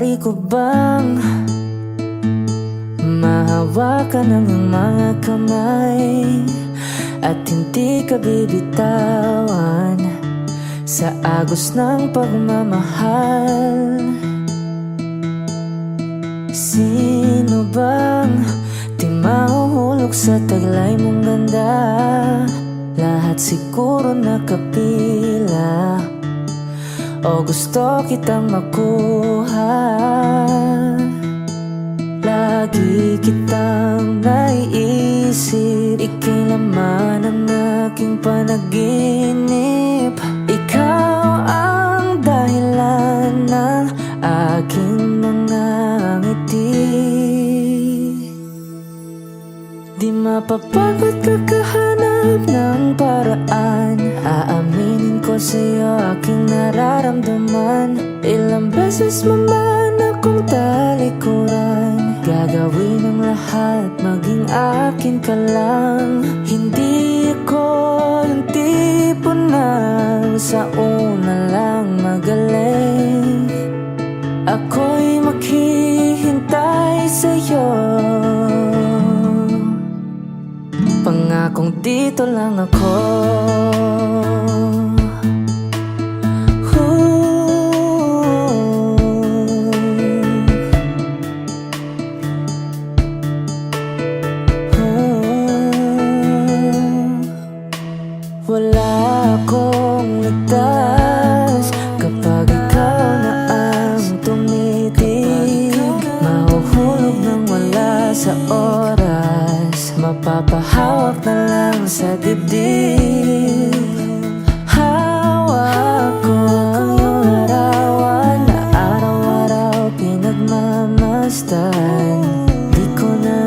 maaari ko bang mahawakan ang iyong mga kamay at hindi ka bibitawan sa agos ng pagmamahal? Sino bang di mahuhulog sa taglay mong ganda? Lahat siguro nakapila o gusto kitang makuha. Lagi kitang naiisip, ika'y laman ng aking panaginip. Ikaw ang dahilan ng aking mga ngiti. Di mapapagod kakahanap ng paraan, aaminin ko sa'yo aking nararamdaman. Ilang beses mo man akong talikuran, gagawin ang lahat, maging akin ka lang. Hindi ako yung tipo na sa una lang magaling. Ako'y maghihintay sa'yo, pangakong dito lang ako. Wala akong ligtas kapag ikaw na ang tumitig. Mahuhulog nang wala sa oras, mapapahawak na lang sa dibdib. Hawak ko ang iyong larawan na araw-araw pinagmamasdan. Di ko na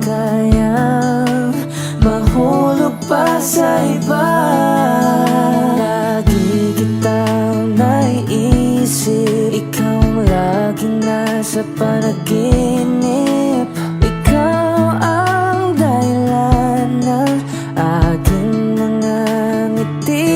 kayang mahulog pa sa iba. Lagi kitang naiisip, ikaw ang laging nasa panaginip. Ikaw ang dahilan ng aking mga ngiti.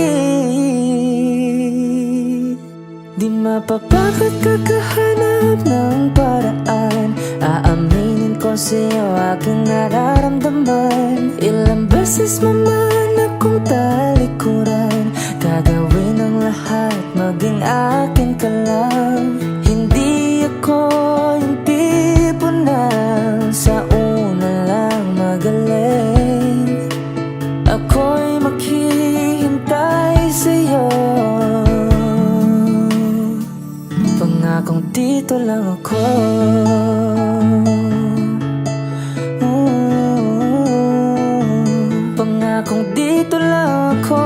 Di mapapagod kakahanap ng paraan, aaminin ko sa'yo aking nararamdaman. Ilang beses mo man akong talikuran, gagawin ang lahat, maging akin ka lang. Hindi ako yung tipo na sa una lang magaling. Ako'y maghihintay sa'yo, pangakong dito lang ako. Pangakong dito lang ako.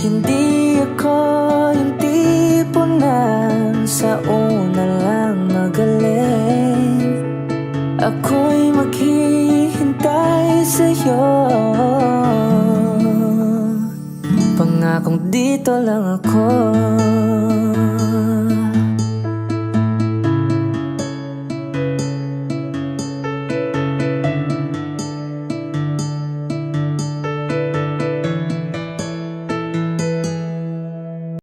Hindi ako yung tipo na sa una lang magaling. Ako'y maghihintay sa'yo, pangakong dito lang ako.